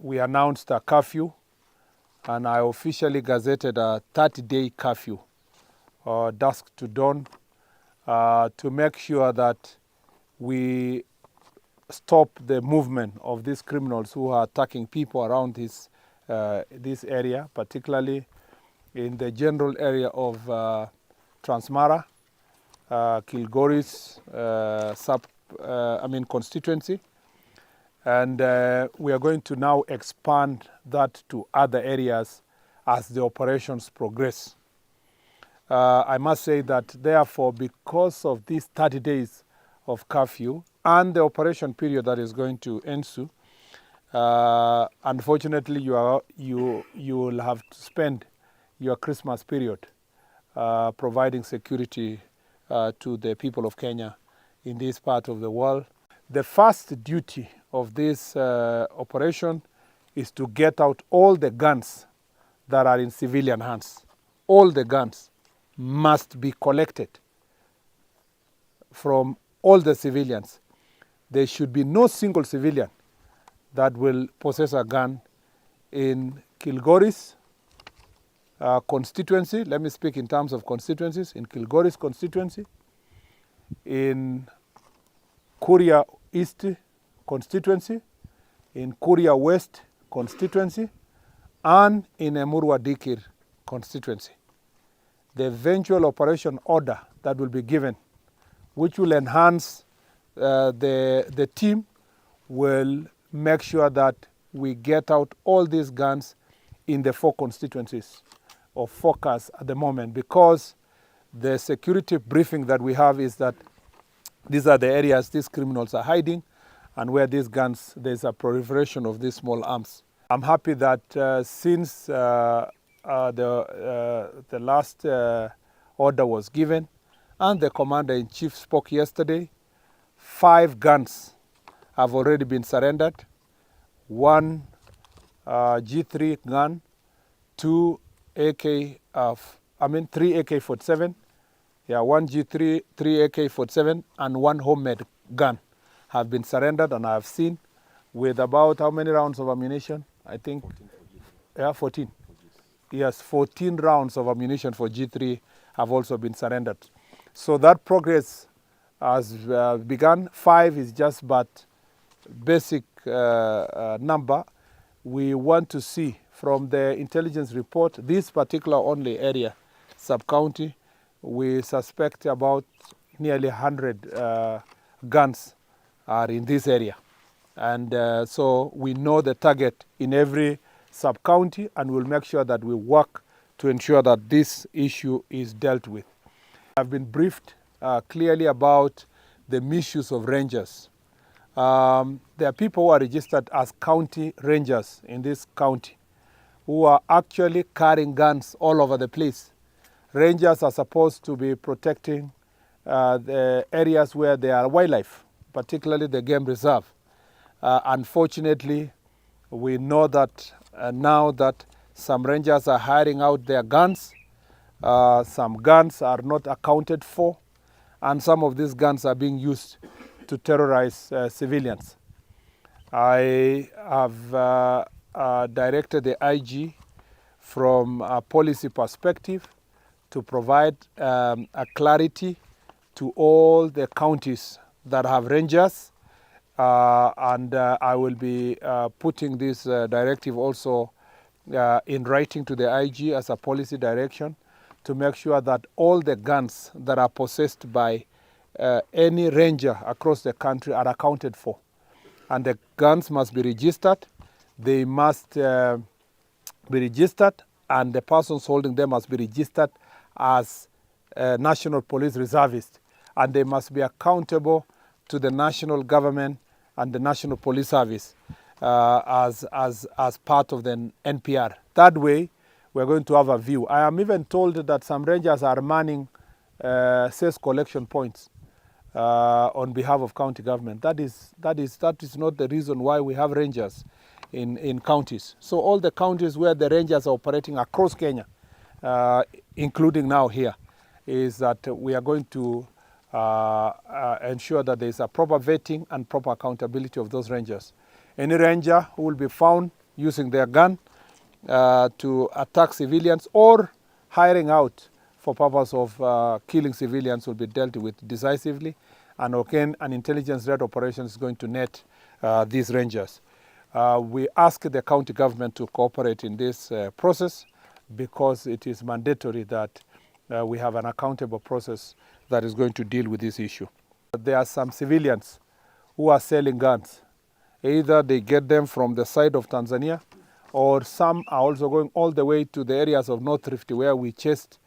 we announced a curfew, and I officially gazetted a 30-day curfew, dusk to dawn, to make sure that we stop the movement of these criminals who are attacking people around this area, particularly in the general area of Transmara, kilgoris constituency. And we are going to now expand that to other areas as the operations progress. I must say that therefore, because of these 30 days of curfew and the operation period that is going to ensue, unfortunately you will have to spend your Christmas period providing security to the people of Kenya in this part of the world. The first duty of this operation is to get out all the guns that are in civilian hands. All the guns must be collected from all the civilians. There should be no single civilian that will possess a gun in Kilgoris constituency. Let me speak in terms of constituencies. In Kilgoris constituency, in Kuria East constituency, in Kuria West constituency, and in Emurwa Dikir constituency. The eventual operation order that will be given, which will enhance the team, will make sure that we get out all these guns in the 4 constituencies of focus at the moment, because the security briefing that we have is that these are the areas these criminals are hiding, and where these guns, there's a proliferation of these small arms. I'm happy that since the last order was given and the commander-in-chief spoke yesterday, 5 guns have already been surrendered. 1 G3 gun, 2 3 AK-47, 1 G3, 3 AK-47, and 1 homemade gun have been surrendered, and I have seen with about how many rounds of ammunition? I think 14. Yes, 14 rounds of ammunition for G3 have also been surrendered. So that progress has begun. 5 is just but basic number. We want to see from the intelligence report, this particular only area, sub-county, we suspect about nearly 100 guns are in this area. And so we know the target in every sub-county, and we'll make sure that we work to ensure that this issue is dealt with. I've been briefed clearly about the misuse of rangers. There are people who are registered as county rangers in this county who are actually carrying guns all over the place. Rangers are supposed to be protecting the areas where there are wildlife, particularly the game reserve. Unfortunately, we know that now that some rangers are hiring out their guns, some guns are not accounted for, and some of these guns are being used to terrorize civilians. I have directed the IG from a policy perspective to provide a clarity to all the counties that have rangers, and I will be putting this directive also in writing to the IG as a policy direction to make sure that all the guns that are possessed by any ranger across the country are accounted for. And the guns must be registered. They must be registered, and the persons holding them must be registered as national police reservists, and they must be accountable to the national government and the National Police Service as part of the NPR. That way, we're going to have a view. I am even told that some rangers are manning cess collection points on behalf of county government. That is not the reason why we have rangers in counties. So all the counties where the rangers are operating across Kenya, including now here, is that we are going to ensure that there is a proper vetting and proper accountability of those rangers. Any ranger who will be found using their gun to attack civilians or hiring out for purpose of killing civilians will be dealt with decisively. And again, an intelligence-led operation is going to net these rangers. We ask the county government to cooperate in this process because it is mandatory that we have an accountable process that is going to deal with this issue. There are some civilians who are selling guns. Either they get them from the side of Tanzania, or some are also going all the way to the areas of North Rift where we chased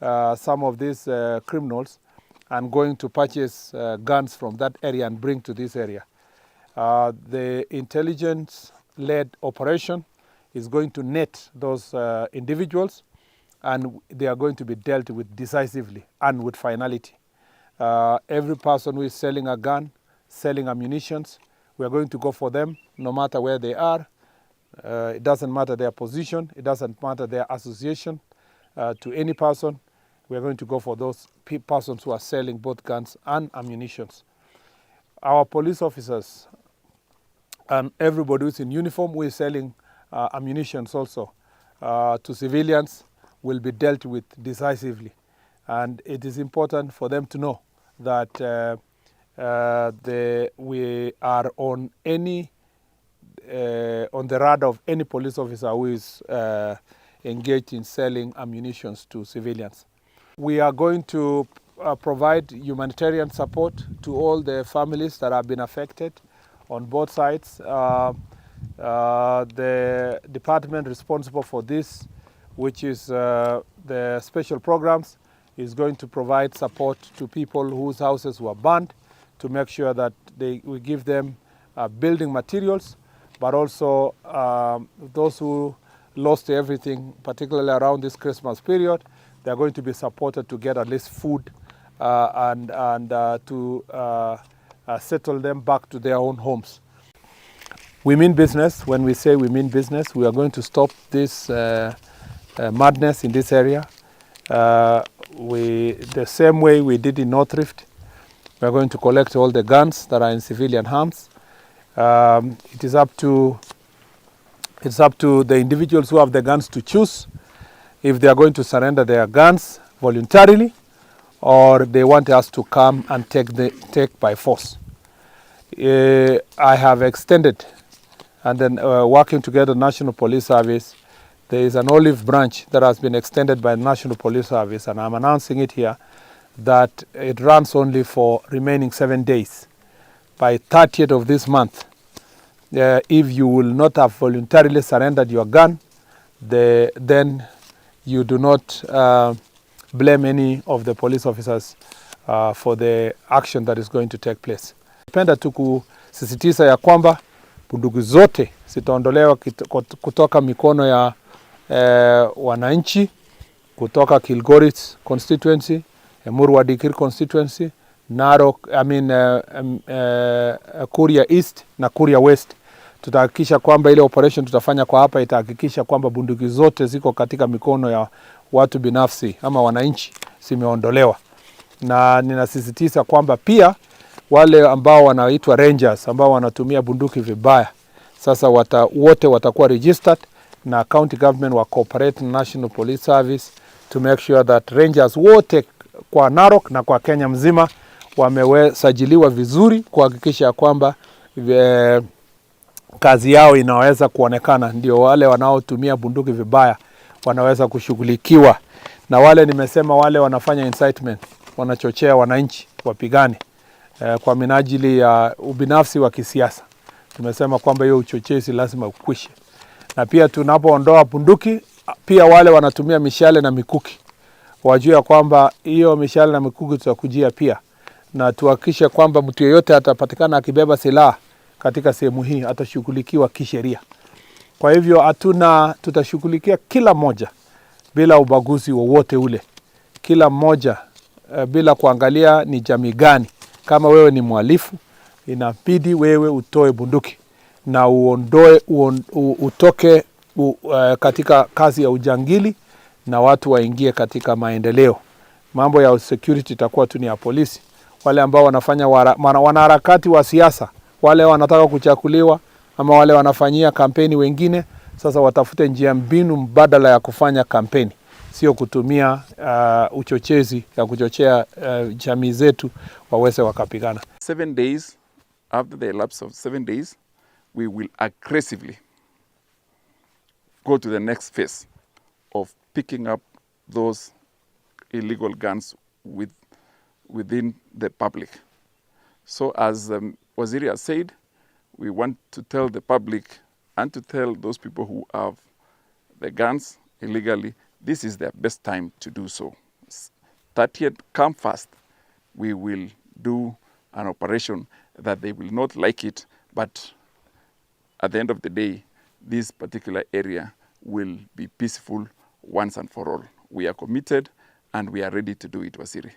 some of these criminals and going to purchase guns from that area and bring to this area. The intelligence-led operation is going to net those individuals, and they are going to be dealt with decisively and with finality. Every person who is selling a gun, selling ammunitions, we are going to go for them no matter where they are. It doesn't matter their position, it doesn't matter their association to any person. We are going to go for those persons who are selling both guns and ammunitions. Our police officers and everybody who is in uniform who is selling ammunitions also to civilians will be dealt with decisively. And it is important for them to know that we are on the radar of any police officer who is engaged in selling ammunitions to civilians. We are going to provide humanitarian support to all the families that have been affected on both sides. The department responsible for this, which is the special programs, is going to provide support to people whose houses were burned to make sure that we give them building materials, but also those who lost everything, particularly around this Christmas period, they are going to be supported to get at least food and to settle them back to their own homes. We mean business. When we say we mean business, we are going to stop this madness in this area. The same way we did in North Rift, we are going to collect all the guns that are in civilian hands. It's up to the individuals who have the guns to choose if they are going to surrender their guns voluntarily or they want us to come and take by force. I have extended, and then working together National Police Service, there is an olive branch that has been extended by the National Police Service, and I'm announcing it here, that it runs only for remaining 7 days. By 30th of this month, if you will not have voluntarily surrendered your gun, then you do not blame any of the police officers for the action that is going to take place. Napenda tu kusisitiza ya kwamba bunduki zote zitaondolewa kutoka mikono ya wananchi, kutoka Kilgoris constituency, Emuru Dikir constituency, Narok, Kuria East na Kuria West. Tutahakikisha kwamba ile operation tutafanya kwa hapa itahakikisha kwamba bunduki zote ziko katika mikono ya watu binafsi ama wananchi zimeondolewa. Na ninasisitiza kwamba pia wale ambao wanaitwa rangers ambao wanatumia bunduki vibaya, sasa wote watakuwa registered na county government wa cooperate National Police Service to make sure that rangers wote kwa Narok na kwa Kenya mzima wamesajiliwa vizuri kuhakikisha kwamba kazi yao inaweza kuonekana, ndio wale wanaotumia bunduki vibaya wanaweza kushughulikiwa. Na wale nimesema wale wanafanya incitement, wanachochea wananchi wapigane kwa minajili ya ubinafsi wa kisiasa, tumesema kwamba hiyo uchochezi lazima ukwishe. Na pia tunapoondoa bunduki, pia wale wanatumia mishale na mikuki wajue kwamba hiyo mishale na mikuki tutakujia pia, na tuhakikishe kwamba mtu yeyote atapatikana akibeba silaha katika sehemu hii atashughulikiwa kisheria. Kwa hivyo tutashughulikia kila mmoja bila ubaguzi wowote ule, kila mmoja bila kuangalia ni jamii gani. Kama wewe ni mhalifu, inabidi wewe utoe bunduki na utoke katika kazi ya ujangili na watu waingie katika maendeleo. Mambo ya security itakuwa tu ni ya polisi. Wale ambao wanafanya wanaharakati wa siasa, wale wanataka kuchakuliwa, ama wale wanafanyia kampeni wengine sasa watafute njia mbinu mbadala ya kufanya kampeni, sio kutumia uchochezi ya kuchochea jamii zetu waweze wakapigana. 7 days, after the elapse of 7 days, we will aggressively go to the next phase of picking up those illegal guns within the public. So as Waziri has said, we want to tell the public and to tell those people who have the guns illegally, this is their best time to do so. 30th, come fast, we will do an operation that they will not like it, but at the end of the day, this particular area will be peaceful once and for all. We are committed and we are ready to do it, Waziri.